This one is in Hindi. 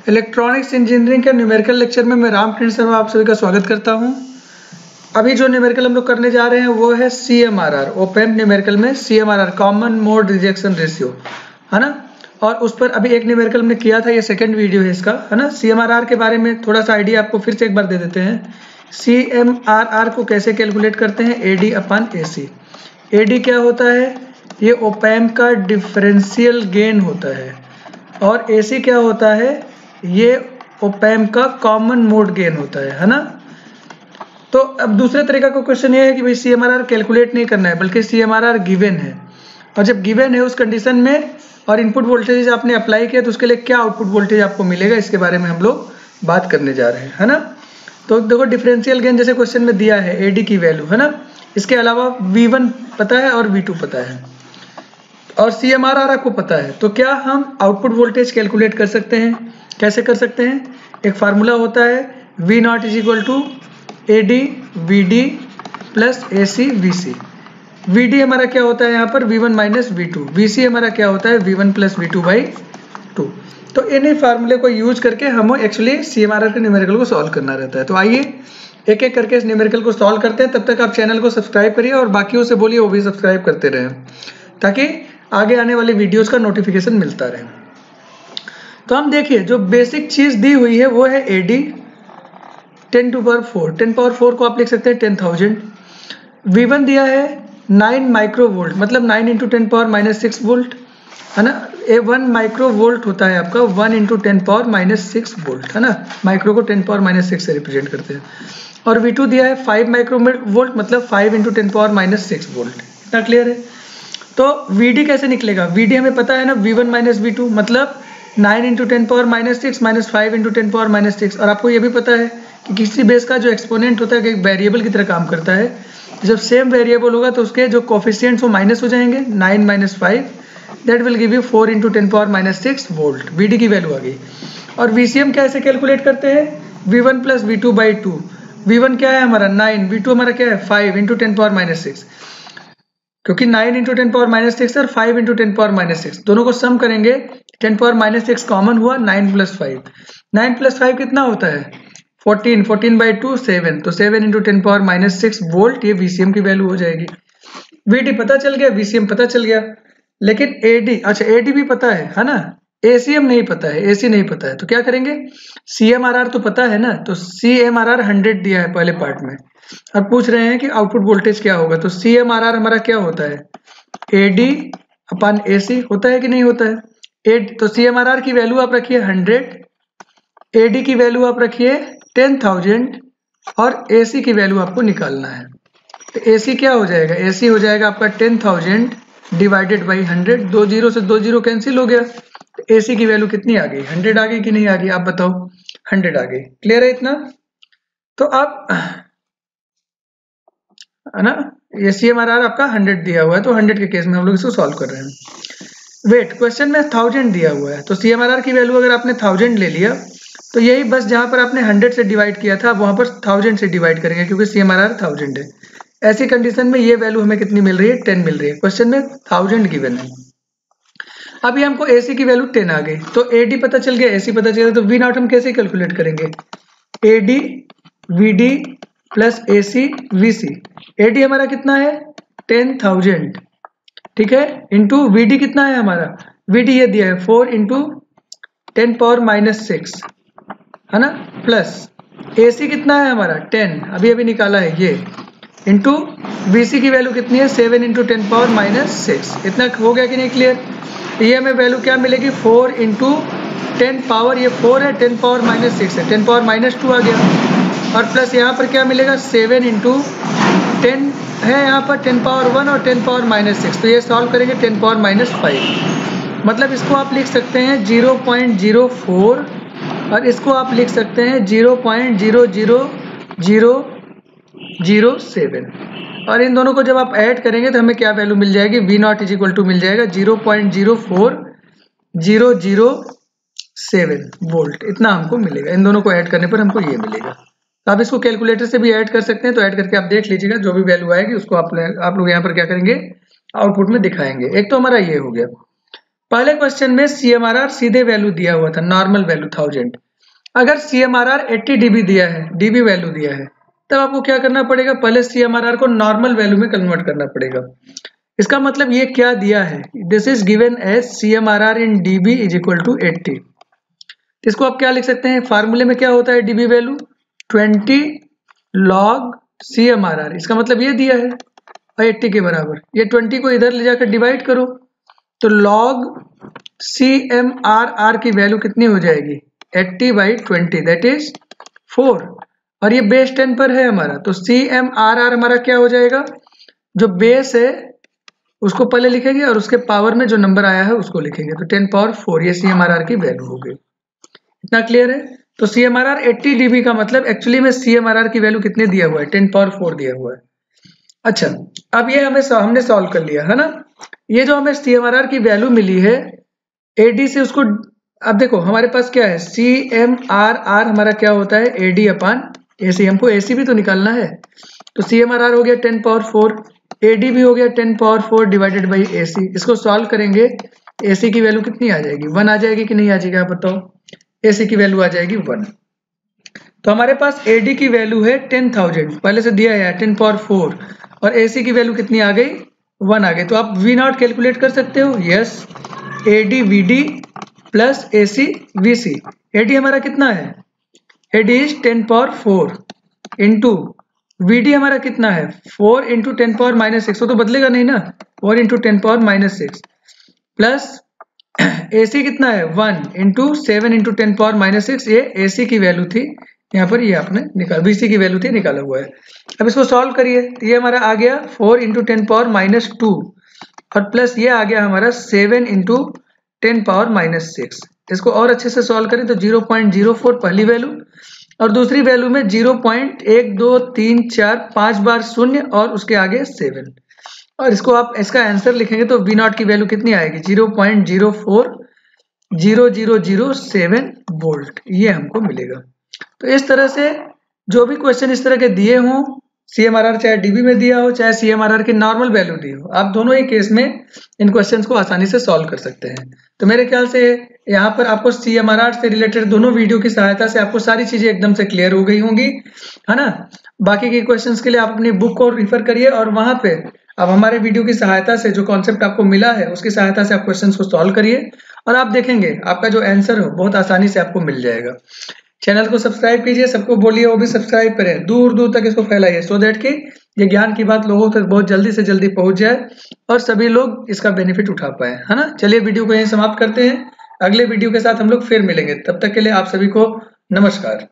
इलेक्ट्रॉनिक्स इंजीनियरिंग के न्यूमेरिकल लेक्चर में मैं रामकृष्ण शर्मा आप सभी का स्वागत करता हूं। अभी जो न्यूमेरिकल हम लोग करने जा रहे हैं वो है CMRR, ओपन न्यूमेरिकल में CMRR common mode rejection ratio, है ना। और उस पर अभी एक न्यूमेरिकल हमने किया था, ये सेकंड वीडियो है इसका, है ना। CMRR के बारे में थोड़ा सा आइडिया आपको फिर से एक बार दे देते हैं। CMRR को कैसे कैलकुलेट करते हैं, AD/AC। AD क्या होता है, ये ओपैम्प का डिफरेंशियल गेन होता है, और AC क्या होता है, ये ओपैम्प का कॉमन मोड गेन होता है ना। तो अब दूसरे तरीका का क्वेश्चन ये है कि भाई CMRR कैलकुलेट नहीं करना है, बल्कि CMRR गिवन है, और जब गिवन है उस कंडीशन में और इनपुट वोल्टेज आपने अप्लाई किया तो उसके लिए क्या आउटपुट वोल्टेज आपको मिलेगा, इसके बारे में हम लोग बात करने जा रहे हैं, है ना। तो देखो डिफरेंशियल गेन जैसे क्वेश्चन में दिया है AD की वैल्यू, है ना। इसके अलावा V1 पता है और V2 पता है, और CMRR आपको पता है, तो क्या हम आउटपुट वोल्टेज कैलकुलेट कर सकते हैं। कैसे कर सकते हैं, एक फार्मूला होता है V0 = AD VD plus AC VC। VD हमारा क्या होता है यहाँ पर V1 माइनस V2, VC हमारा क्या होता है V1 प्लस V2/2। तो इन्हीं फार्मूले को यूज करके हम एक्चुअली CMRR के न्यूमेरिकल को सॉल्व करना रहता है। तो आइए एक एक करके इस न्यूमेरिकल को सॉल्व करते हैं। तब तक आप चैनल को सब्सक्राइब करिए और बाकियों से बोलिए वो भी सब्सक्राइब करते रहें, ताकि आगे आने वाली वीडियोस का नोटिफिकेशन मिलता रहे। तो हम देखिए जो बेसिक चीज दी हुई है वो है AD 10⁴। 10⁴ को आप लिख सकते हैं 10,000। V1 दिया है 9 माइक्रोवोल्ट, मतलब 9 × 10⁻⁻6 वोल्ट, है ना। 1 माइक्रोवोल्ट होता है आपका 1 × 10⁻⁻6 वोल्ट, है ना। माइक्रो को 10⁻⁻6 से रिप्रेजेंट करते हैं। और V2 दिया है 5 माइक्रोवोल्ट, मतलब 5 × 10⁻⁻6 वोल्ट। इतना क्लियर है। तो VD कैसे निकलेगा, VD हमें पता है ना, V1 माइनस V2 मतलब 9 × 10⁻⁻6 माइनस 5 × 10⁻⁻6। और आपको ये भी पता है कि किसी बेस का जो एक्सपोनेंट होता है एक वेरिएबल की तरह काम करता है। जब सेम वेरिएबल होगा तो उसके जो कोफिशिएंट्स वो माइनस हो जाएंगे, 9 - 5 that will give you 4 × 10⁻⁻6 volt. VD की वैल्यू आ गई। और VCM कैसे कैलकुलेट करते हैं, V1 प्लस V2/2। V1 क्या है हमारा 9, V2 हमारा क्या है 5 × 10⁻⁻6, क्योंकि 9 × 10⁻⁻6 और 5 × 10⁻⁻6 दोनों को सम करेंगे, 10⁻⁻6 कॉमन हुआ, 9 + 5। 9 + 5 कितना होता है 14, 14/2 7, तो 7 × 10⁻⁻6 वोल्ट, ये VCM की वैल्यू हो जाएगी। VD पता चल गया, VCM पता चल गया, लेकिन AD, अच्छा AD भी पता है ना, ACM नहीं पता है, AC नहीं पता है। तो क्या करेंगे, CMRR तो पता है ना, तो CMRR 100 दिया है पहले पार्ट में। अब पूछ रहे हैं कि आउटपुट वोल्टेज क्या होगा, तो CMRR हमारा क्या होता है AD/AC होता है कि नहीं होता है। तो CMRR की वैल्यू आप रखिए 100, AD की वैल्यू आप रखिए 10,000, और AC की वैल्यू आपको निकालना है। तो AC क्या हो जाएगा, AC हो जाएगा आपका 10,000 डिवाइडेड बाई 100। 2 0 से 2 0 कैंसिल हो गया, तो AC की वैल्यू कितनी आ गई, 100 आ गई कि नहीं आ गई, आप बताओ। 100 आ गई। क्लियर है इतना। तो अब है ना, ये CMRR आपका 100 दिया हुआ है, तो 100 के केस में हम लोग इसको सॉल्व कर रहे हैं। वेट, क्वेश्चन में 1000 दिया हुआ है, तो CMRR की वैल्यू अगर आपने 1000 ले लिया तो यही बस जहां पर आपने 100 से डिवाइड किया था वहां पर 1000 से डिवाइड करेंगे, क्योंकि CMRR 1000 है। ऐसी कंडीशन में ये वैल्यू हमें कितनी मिल रही है, 10 मिल रही है। क्वेश्चन में 1000 गिवन है। अभी हमको AC की वैल्यू 10 आ गई, तो AD पता चल गया, AC पता चल गया, तो V0 हम कैसे कैलकुलेट करेंगे, AD VD plus AC VC। AD हमारा कितना है 10,000, ठीक है, इंटू VD कितना है हमारा, VD ये दिया है 4 × 10⁻⁻6, है ना, प्लस AC कितना है हमारा 10, अभी निकाला है ये, इंटू VC की वैल्यू कितनी है 7 × 10⁻⁻6। इतना हो गया कि नहीं क्लियर। ये हमें वैल्यू क्या मिलेगी 4 × 10 पावर, ये 4 है, 10⁻⁻6 है, 10⁻⁻2 आ गया, और प्लस यहाँ पर क्या मिलेगा 7 × 10 है यहाँ पर 10⁻1 और 10⁻⁻6, तो ये सॉल्व करेंगे 10⁻⁻5, मतलब इसको आप लिख सकते हैं 0.04, और इसको आप लिख सकते हैं 0.00007, और इन दोनों को जब आप ऐड करेंगे तो हमें क्या वैल्यू मिल जाएगी, V0 = मिल जाएगा 0.04007 वोल्ट, इतना हमको मिलेगा। इन दोनों को ऐड करने पर हमको ये मिलेगा। तो आप इसको कैलकुलेटर से भी ऐड कर सकते हैं, तो ऐड करके आप देख लीजिएगा, जो भी वैल्यू आएगी उसको आप लोग यहाँ पर क्या करेंगे, आउटपुट में दिखाएंगे। एक तो हमारा ये हो गया। पहले क्वेश्चन में CMRR सीधे वैल्यू दिया हुआ था, नॉर्मल वैल्यू 1000। अगर CMRR 80 dB दिया है, dB वैल्यू दिया है, तब आपको क्या करना पड़ेगा, पहले CMRR को नॉर्मल वैल्यू में कन्वर्ट करना पड़ेगा। इसका मतलब ये क्या दिया है, this is given as CMRR in dB is equal to 80। इसको आप क्या लिख सकते हैं, फार्मूले में क्या होता है dB वैल्यू 20 log CMRR, इसका मतलब ये दिया है और 80 के बराबर। ये 20 को इधर ले जाकर डिवाइड करो तो log CMRR की वैल्यू कितनी हो जाएगी, 80/20 दैट इज 4, और ये बेस 10 पर है हमारा, तो CMRR हमारा क्या हो जाएगा, जो बेस है उसको पहले लिखेंगे और उसके पावर में जो नंबर आया है उसको लिखेंगे, तो 10 पावर 4 ये CMRR की वैल्यू हो गई। इतना क्लियर है। तो CMRR 80 dB का मतलब एक्चुअली में CMRR की वैल्यू कितने दिया हुआ है, 10 पावर 4 दिया हुआ है। अच्छा, अब ये हमने सॉल्व कर लिया है ना। ये जो हमें CMRR की वैल्यू मिली है AD से उसको, अब देखो हमारे पास क्या है, CMRR हमारा क्या होता है AD/AC, हमको AC भी तो निकालना है, तो CMRR हो गया 10 पावर 4, AD भी हो गया 10 पावर 4 डिवाइडेड बाई AC। इसको सॉल्व करेंगे, AC की वैल्यू कितनी आ जाएगी, 1 आ जाएगी कि नहीं आ जाएगी, आप बताओ। AC की वैल्यू आ जाएगी 1। तो हमारे पास AD की वैल्यू है 10,000, पहले से दिया है 10 पावर 4, और AC की वैल्यू कितनी आ गई, 1 आ गई। तो आप V0 कैलकुलेट कर सकते हो, yes, AD VD plus AC VC। AD हमारा कितना है, AD is 10 power 4 into VD हमारा कितना है 4 इंटू 10 पावर -6, वो तो बदलेगा नहीं ना, 4 इंटू 10 पावर -6 प्लस AC कितना है 1 इंटू 7 इंटू 10 पावर -6, ये AC की वैल्यू थी, यहाँ पर ये आपने निकाल, BC की वैल्यू थी, निकाला हुआ है। अब इसको सॉल्व करिए, ये हमारा आ गया 4 इंटू 10 पावर -2 और प्लस ये आ गया हमारा 7 इंटू 10 पावर -6। इसको और अच्छे से सॉल्व करें तो 0.04 पहली वैल्यू और दूसरी वैल्यू में 0.1 2 3 4 5 बार 0 और उसके आगे 7, और इसको आप इसका आंसर लिखेंगे तो V0 की वैल्यू कितनी आएगी, 0.040007 वोल्ट, ये हमको मिलेगा। तो इस तरह से जो भी क्वेश्चन इस तरह के दिए हों, CMRR चाहे dB में दिया हो चाहे CMRR की नॉर्मल वैल्यू दी हो, आप दोनों ही केस में इन क्वेश्चंस को आसानी से सॉल्व कर सकते हैं। तो मेरे ख्याल से यहाँ पर आपको CMRR से रिलेटेड दोनों वीडियो की सहायता से आपको सारी चीजें एकदम से क्लियर हो गई होंगी, है ना। बाकी के क्वेश्चंस के लिए आप अपनी बुक को रिफर करिए और वहां पे अब हमारे वीडियो की सहायता से जो कॉन्सेप्ट आपको मिला है उसकी सहायता से आप क्वेश्चंस को सॉल्व करिए और आप देखेंगे आपका जो आंसर हो बहुत आसानी से आपको मिल जाएगा। चैनल को सब्सक्राइब कीजिए, सबको बोलिए वो भी सब्सक्राइब करें, दूर दूर तक इसको फैलाइए, सो दैट कि ये ज्ञान की बात लोगों तक बहुत जल्दी से जल्दी पहुंच जाए और सभी लोग इसका बेनिफिट उठा पाए, है ना। चलिए वीडियो को यहीं समाप्त करते हैं, अगले वीडियो के साथ हम लोग फिर मिलेंगे, तब तक के लिए आप सभी को नमस्कार।